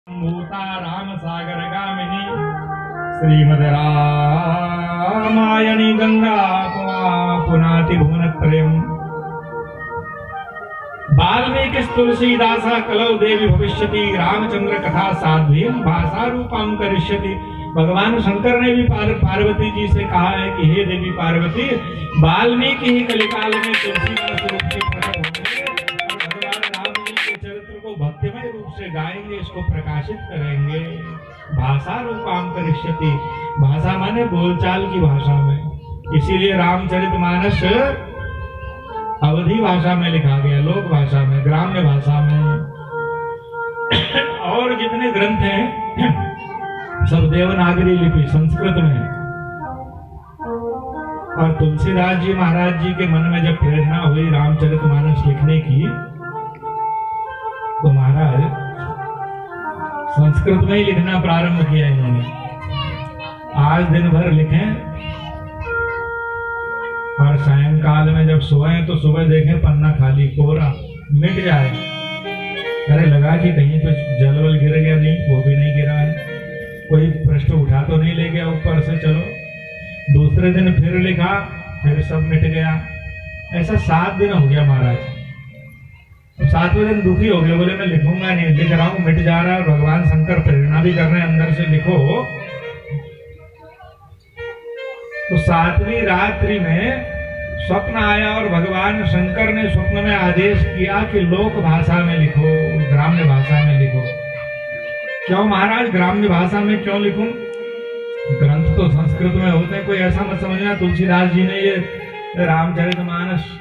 भूता राम सागर गामिनी श्रीमद रामायणी गंगा पुनाति भुवनत्रयम् वाल्मीकि तुलसीदासा कलौ देवी भविष्यति रामचंद्र कथा साध्वीं भाषा रूपां करिष्यति। भगवान शंकर ने भी पार्वती जी से कहा है कि हे देवी पार्वती, वाल्मीकि ही कलिकाल में तुलसीदास रूप से प्रकट होंगे और भगवान राम जी के चरित्र को भक्तिमय रूप से गाएंगे, इसको प्रकाशित करेंगे। भाषा रूपां करिष्यति, भाषा माने बोलचाल की भाषा में, इसीलिए रामचरितमानस अवधी भाषा में लिखा गया, लोक भाषा में, ग्राम्य भाषा में। और जितने ग्रंथ हैं सब देवनागरी लिपि संस्कृत में। और तुलसीदास जी महाराज जी के मन में जब प्रेरणा हुई रामचरितमानस लिखने की, तो महाराज संस्कृत में ही लिखना प्रारंभ किया इन्होंने। आज दिन भर लिखें और सायंकाल में जब सोए तो सुबह देखें पन्ना खाली, कोरा, मिट जाए। अरे लगा कि कहीं कुछ जल वल गिर गया, नहीं, वो भी नहीं गिरा है। कोई पृष्ठ उठा तो नहीं ले गया ऊपर से, चलो। दूसरे दिन फिर लिखा, फिर सब मिट गया। ऐसा 7 दिन हो गया महाराज। तो 7वें दिन दुखी हो गए, बोले मैं लिखूंगा नहीं, लिख रहा हूं, मिट जा रहा है। भगवान शंकर प्रेरणा भी कर रहे हैं अंदर से, लिखो। तो 7वीं रात्रि में स्वप्न आया और भगवान शंकर ने स्वप्न में आदेश किया कि लोक भाषा में लिखो, ग्राम्य भाषा में लिखो। क्यों महाराज ग्राम्य भाषा में क्यों लिखूं? ग्रंथ तो संस्कृत में होते हैं। कोई ऐसा मत समझना तुलसीदास जी ने ये रामचरितमानस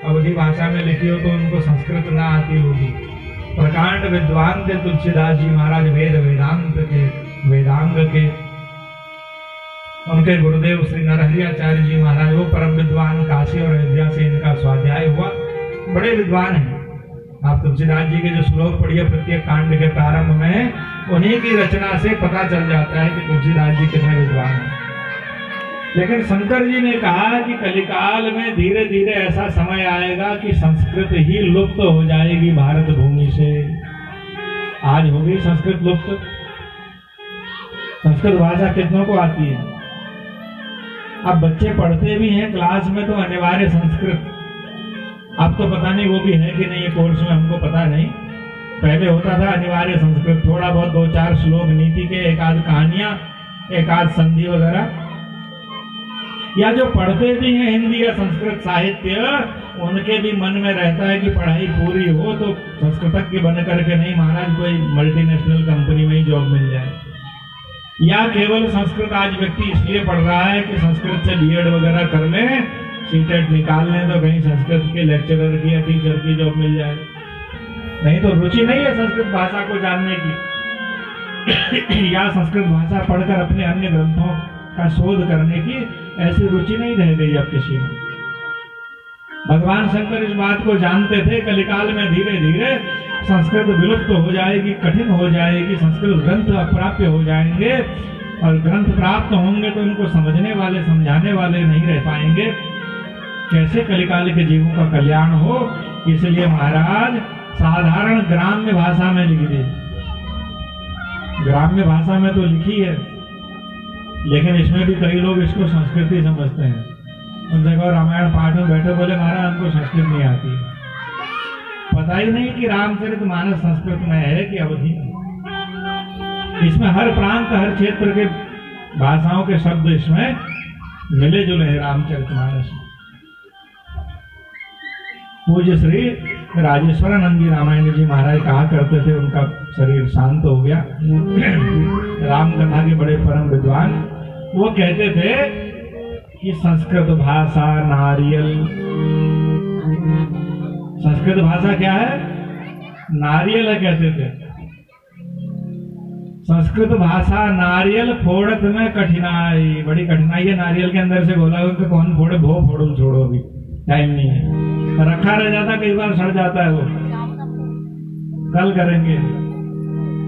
अवधी भाषा में लिखी हो तो उनको संस्कृत ना आती होगी। प्रकांड विद्वान थे तुलसीदास जी महाराज, वेद वेदांत के, वेदांग के। उनके गुरुदेव श्री नरहरियाचार्य जी महाराज, वो परम विद्वान, काशी और अयोध्या से इनका स्वाध्याय हुआ, बड़े विद्वान हैं। आप तुलसीदास जी के जो श्लोक पढ़िए प्रत्येक कांड के प्रारंभ में, उन्हीं की रचना से पता चल जाता है कि तुलसीदास जी कितने विद्वान हैं। लेकिन शंकर जी ने कहा कि कलिकाल में धीरे धीरे ऐसा समय आएगा कि संस्कृत ही लुप्त हो जाएगी भारत भूमि से। आज हो गई संस्कृत लुप्त। संस्कृत भाषा कितनों को आती है? अब बच्चे पढ़ते भी हैं क्लास में तो अनिवार्य संस्कृत। अब तो पता नहीं वो भी है कि नहीं, ये कोर्स में हमको पता नहीं। पहले होता था अनिवार्य संस्कृत, थोड़ा बहुत 2-4 श्लोक नीति के, एक आध कहानियां, एक आध संधि वगैरह। या जो पढ़ते भी हैं हिंदी या संस्कृत साहित्य, उनके भी मन में रहता है कि पढ़ाई पूरी हो तो संस्कृतज्ञ बन करके नहीं, महाराज कोई मल्टीनेशनल कंपनी में ही जॉब मिल जाए। या केवल संस्कृत आज व्यक्ति इसलिए पढ़ रहा है कि संस्कृत से बीएड वगैरह कर लें, सीटेट निकाल लें तो कहीं संस्कृत के लेक्चरर की या टीचर की जॉब मिल जाए। नहीं तो रुचि नहीं है संस्कृत भाषा को जानने की या संस्कृत भाषा पढ़कर अपने अन्य ग्रंथों का शोध करने की ऐसी रुचि नहीं रह गई अब किसी में। भगवान शंकर इस बात को जानते थे, कलिकाल में धीरे धीरे संस्कृत विलुप्त हो जाएगी, कठिन हो जाएगी, संस्कृत ग्रंथ अप्राप्य हो जाएंगे और ग्रंथ प्राप्त होंगे तो उनको समझने वाले, समझाने वाले नहीं रह पाएंगे। कैसे कलिकाल के जीवों का कल्याण हो, इसलिए महाराज साधारण ग्राम्य भाषा में लिख दी। ग्राम्य भाषा में तो लिखी है, लेकिन इसमें भी कई लोग इसको संस्कृत ही समझते हैं। उनसे कहो रामायण पाठ में बैठे, बोले महाराज हमको संस्कृत नहीं आती। पता ही नहीं कि रामचरितमानस संस्कृत में है कि अवधी में। इसमें हर प्रांत, हर क्षेत्र के भाषाओं के शब्द इसमें मिले जुले हैं रामचरितमानस में। पूज्य श्री राजेश्वरानंद जी रामायण जी महाराज कहा करते थे, उनका शरीर शांत हो गया, राम कथा के बड़े परम विद्वान। वो कहते थे कि संस्कृत भाषा नारियल। संस्कृत भाषा क्या है? नारियल है कहते थे। संस्कृत भाषा नारियल, फोड़त में कठिनाई, बड़ी कठिनाई है नारियल के अंदर से गोला उनको कौन फोड़े, भो फोड़ो छोड़ो, भी टाइम नहीं है, रखा रह जाता, कई बार सड़ जाता है वो, कल करेंगे।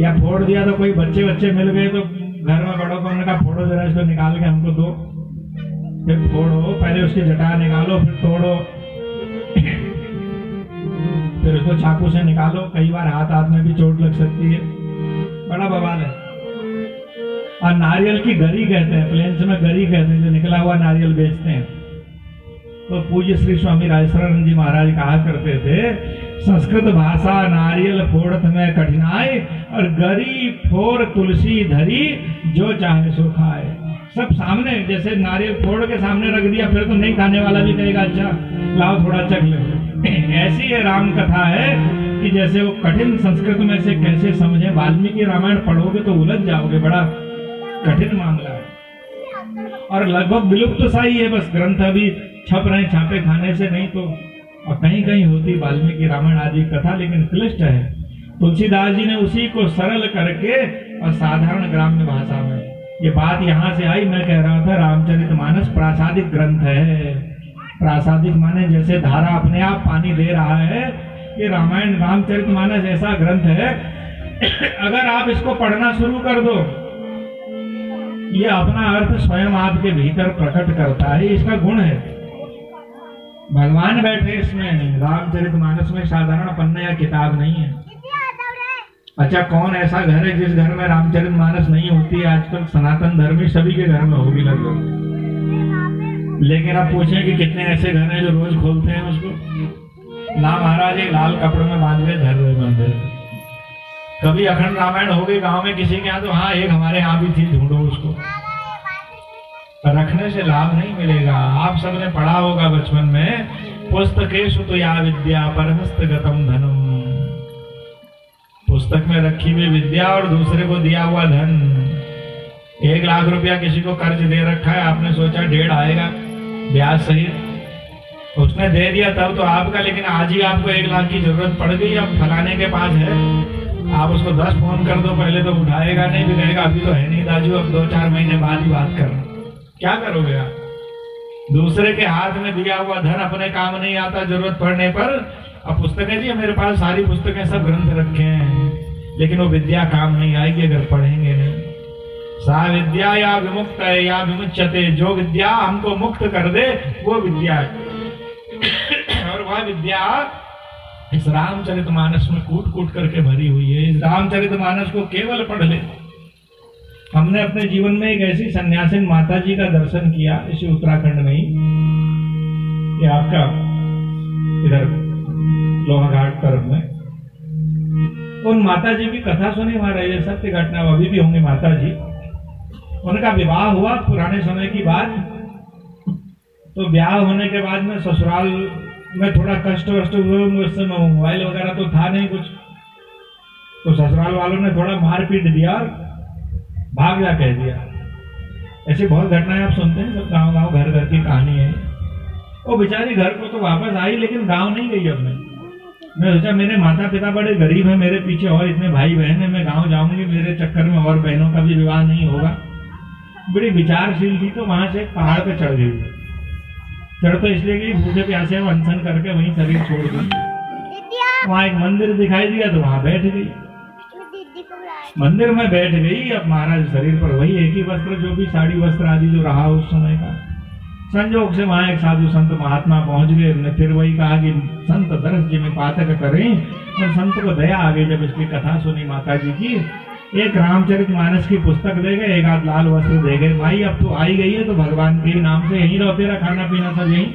या फोड़ दिया तो कोई बच्चे मिल गए तो घर में बड़ों को उन्होंने कहा फोड़ो जरा इसको, निकाल के हमको दो। फिर फोड़ो, पहले उसकी जटा निकालो, फिर तोड़ो, फिर उसको चाकू से निकालो। कई बार हाथ में भी चोट लग सकती है। बड़ा और नारियल की गरी कहते हैं, प्लेन्स में गरी कहते हैं, जो निकला हुआ नारियल बेचते हैं। तो पूज्य श्री स्वामी राजेश्वरानंद जी महाराज कहा करते थे, संस्कृत भाषा नारियल फोड़त में कठिनाई, और गरी फोड़ तुलसी धरी जो चाहे सो खाए। सब सामने, जैसे नारियल फोड़ के सामने रख दिया, फिर तो नहीं खाने वाला भी कहेगा अच्छा लाओ थोड़ा चख ले। ऐसी ये राम कथा है कि जैसे वो कठिन संस्कृत में से कैसे समझे। वाल्मीकि रामायण पढ़ोगे तो उलझ जाओगे, बड़ा कठिन मामला है और लगभग विलुप्त सा ही है। बस ग्रंथ अभी छप रहे छापे खाने से, नहीं तो और कहीं कहीं होती वाल्मीकि रामायण आदि कथा, लेकिन क्लिष्ट है। तुलसीदास जी ने उसी को सरल करके और साधारण ग्राम्य भाषा में, ये बात यहाँ से आई। मैं कह रहा था रामचरितमानस प्रासादिक ग्रंथ है। प्रासादिक माने जैसे धारा अपने आप पानी दे रहा है, ये रामायण रामचरितमानस ऐसा ग्रंथ है, अगर आप इसको पढ़ना शुरू कर दो, ये अपना अर्थ स्वयं आपके भीतर प्रकट करता है। इसका गुण है, भगवान बैठे इसमें। रामचरितमानस में साधारण पन्ना या किताब नहीं है। अच्छा, कौन ऐसा घर है जिस घर में रामचरितमानस नहीं होती है? आजकल सनातन धर्मी सभी के घर में होगी लगभग। लेकिन अब पूछें कि कितने ऐसे घर हैं जो रोज खोलते हैं उसको? ना महाराज, एक लाल कपड़े में बांधे धर रहे बंदे। कभी अखंड रामायण हो गई गांव में किसी के यहाँ, तो हाँ एक हमारे यहाँ भी थी, ढूंढो उसको। रखने से लाभ नहीं मिलेगा। आप सबने पढ़ा होगा बचपन में, पुस्तकेषु तो या विद्या परहस्तगतम धनम। पुस्तक में रखी हुई विद्या और दूसरे को दिया हुआ धन। 1 लाख रुपया किसी को कर्ज दे रखा है, आपने सोचा 1.5 आएगा ब्याज सहित, उसने दे दिया तब तो आपका, लेकिन आज ही आपको 1 लाख की जरूरत पड़ गई, अब फलाने के पास है, आप उसको 10 फोन कर दो, पहले तो उठाएगा नहीं, भी कहेगा अभी तो है नहीं दाजू, अब 2-4 महीने बाद ही बात करना। क्या करोगे आप? दूसरे के हाथ में दिया हुआ धन अपने काम नहीं आता जरूरत पड़ने पर। अब पुस्तकें जी मेरे पास सारी पुस्तकें सब ग्रंथ रखे हैं, लेकिन वो विद्या काम नहीं आएगी अगर पढ़ेंगे नहीं। सा विद्या या विमुक्त है या विमुच्यते, जो विद्या हमको मुक्त कर दे वो विद्या है। और वह विद्या इस रामचरितमानस में कूट कूट करके भरी हुई है। इस रामचरितमानस को केवल पढ़ ले। हमने अपने जीवन में एक ऐसी सन्यासिन माता जी का दर्शन किया, इसी उत्तराखंड में ही, ये आपका इधर लोहाघाट तरफ में। उन माता जी की कथा सुनी हमारे, ये सत्य घटना, अभी भी होंगे माता जी। उनका विवाह हुआ पुराने समय की बात। तो ब्याह होने के बाद में ससुराल में थोड़ा कष्ट वष्ट हुए, उस समय मोबाइल वगैरह तो था नहीं कुछ, तो ससुराल वालों ने थोड़ा मार पीट दिया और भाग जा कह दिया। ऐसी बहुत घटनाएं आप सुनते हैं, सब गांव गांव घर घर की कहानी है। वो बेचारी घर को तो वापस आई, लेकिन गांव नहीं गई। अब मैं सोचा मेरे माता पिता बड़े गरीब हैं, मेरे पीछे और इतने भाई बहन हैं, मैं गांव जाऊंगी, मेरे चक्कर में और बहनों का भी विवाह नहीं होगा। बड़ी विचारशील थी, तो वहां से एक पहाड़ पे चढ़ गई। चढ़ तो इसलिए गई, भूखे प्यासे अनशन करके वहीं शरीर छोड़ दी। वहां एक मंदिर दिखाई दिया तो वहां बैठ गई। मंदिर में बैठ गई। अब महाराज शरीर पर वही एक ही वस्त्र, जो भी साड़ी वस्त्र आदि जो रहा उस समय का। संजोग से वहां एक साधु संत महात्मा पहुंच गए। उन्होंने फिर वही कहा कि संत दरस जी में पातक करें, और संत को दया आ गई जब इसकी कथा सुनी माता जी की। एक रामचरितमानस की पुस्तक दे गए, एक आध लाल वस्त्र दे गए। भाई अब तो आई गई है तो भगवान के नाम से यहीं रहो, तेरा खाना पीना सब यहीं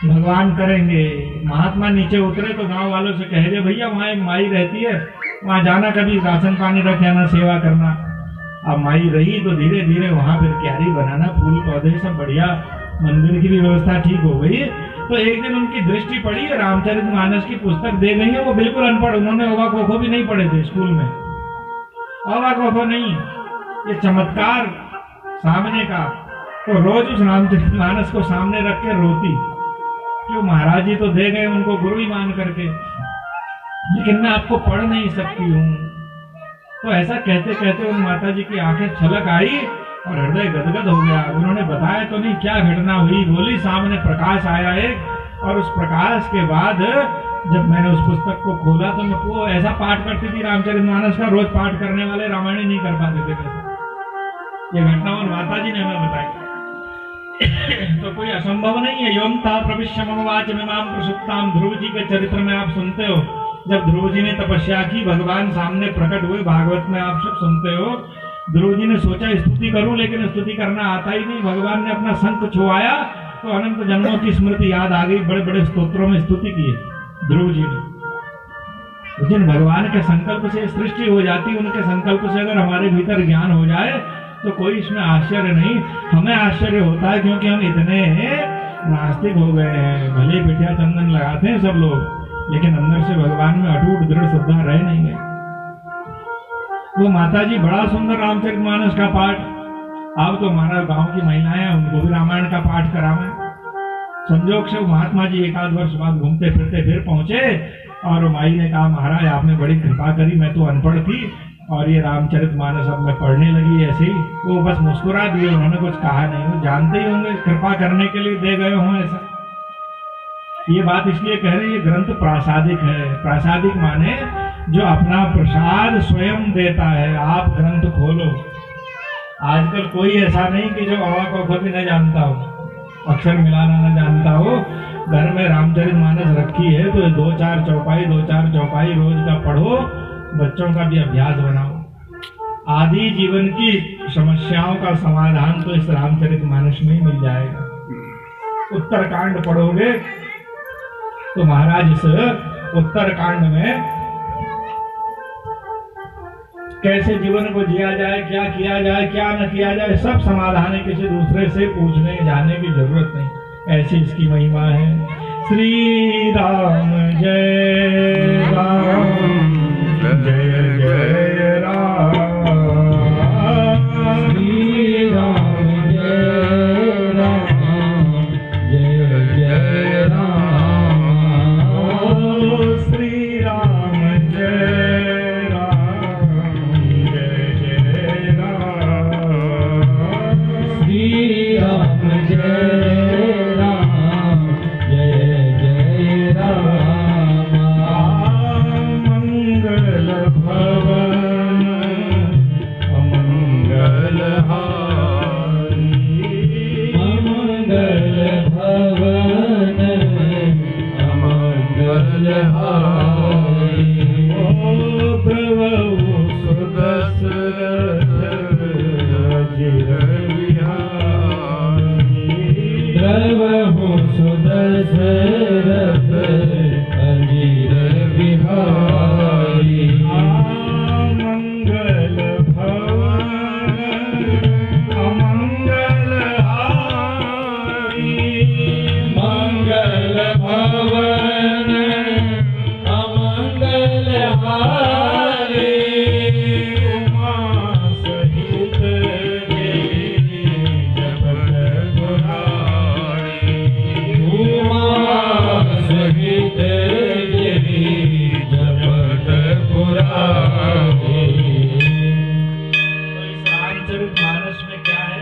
भगवान करेंगे। महात्मा नीचे उतरे तो गांव वालों से कह गए, भैया वहां एक माई रहती है, वहां जाना, कभी राशन पानी रख आना, सेवा करना। अब माई रही तो धीरे धीरे वहां फिर क्यारी बनाना, फूल पौधे सब बढ़िया, मंदिर की भी व्यवस्था ठीक हो गई। तो एक दिन उनकी दृष्टि पड़ी, रामचरितमानस की पुस्तक दे गई है। वो बिल्कुल अनपढ़, उन्होंने ओवा कोखो भी नहीं पढ़े थे स्कूल में, ओवा कोखो नहीं। ये चमत्कार सामने का, तो रोज उस रामचरितमानस को सामने रख के रोती, क्यों महाराज जी तो दे गए उनको गुरु ही मान करके, लेकिन मैं आपको पढ़ नहीं सकती हूँ। तो ऐसा कहते कहते उन माता जी की आंखें छलक आई और हृदय गदगद हो गया। उन्होंने बताया तो नहीं क्या घटना हुई, बोली सामने प्रकाश आया एक, और उस प्रकाश के बाद जब मैंने उस पुस्तक को खोला तो मैं वो ऐसा पाठ करती थी रामचरितमानस का, रोज पाठ करने वाले रामायण नहीं कर पाते थे वैसे। ये घटना उन माता जी ने हमें बताई। तो कोई असंभव नहीं है। योमता प्रविश्य मम वाच मिमाम प्रसुप्ताम, ध्रुव जी के चरित्र में आप सुनते हो, जब ध्रुव जी ने तपस्या की, भगवान सामने प्रकट हुए, भागवत में आप सब सुनते हो। ध्रुव जी ने सोचा स्तुति करूं, लेकिन स्तुति करना आता ही नहीं। भगवान ने अपना शंख छुआया तो अनंत जन्मों की स्मृति याद आ गई। बड़े बड़े स्तोत्रों में स्तुति की है ध्रुव जी ने। जिन भगवान के संकल्प से सृष्टि हो जाती, उनके संकल्प से अगर हमारे भीतर ज्ञान हो जाए तो कोई इसमें आश्चर्य नहीं। हमें आश्चर्य होता है क्योंकि हम इतने नास्तिक हो गए हैं। भले पिठिया चंदन लगाते हैं सब लोग, लेकिन अंदर से भगवान में अटूट दृढ़ श्रद्धा रह नहीं गए। वो माता जी बड़ा सुंदर रामचरितमानस का पाठ, अब तो हमारा गांव की महिलाएं हैं, उनको भी रामायण का पाठ करावें। संजोग से महात्मा जी एक आध वर्ष बाद घूमते फिरते फिर पहुंचे और माई ने कहा, महाराज आपने बड़ी कृपा करी, मैं तो अनपढ़ थी और ये रामचरितमानस अब मैं पढ़ने लगी ऐसे ही। वो बस मुस्कुरा दिए, उन्होंने कुछ कहा नहीं। वो जानते ही होंगे कृपा करने के लिए दे गए हों ऐसा। ये बात इसलिए कह रहे हैं, ये ग्रंथ प्रासादिक है। प्रासादिक माने जो अपना प्रसाद स्वयं देता है। आप ग्रंथ खोलो, आजकल कोई ऐसा नहीं कि जो अवा को भी न जानता हो, अक्षर मिलाना न जानता हो। घर में रामचरितमानस रखी है तो 2-4 चौपाई रोज का पढ़ो, बच्चों का भी अभ्यास बनाओ। आदि जीवन की समस्याओं का समाधान तो इस रामचरितमानस में ही मिल जाएगा। उत्तरकांड पढ़ोगे तो महाराज इस उत्तरकांड में कैसे जीवन को जिया जाए, क्या किया जाए, क्या न किया जाए, सब समाधान है। किसी दूसरे से पूछने जाने की जरूरत नहीं, ऐसी इसकी महिमा है। श्री राम जय राम जय जय राम, श्री राम जय राम जय जय राम, श्री राम जय राम जय जय राम, श्री राम जय राम जय जय राम। मंगल भवन अमंगल हारी, मंगल भवन अमंगल हारी। ओ प्रभु सुदशरथ अजिर बिहारी, प्रभु सुदशरथ अजिर बिहारी। मंगल भवन अमंगल हारी, मंगल भवन अमंगल हारी। उमा सहित देवी जगत पुरारी, उमा सहित देवी जगत पुरारी।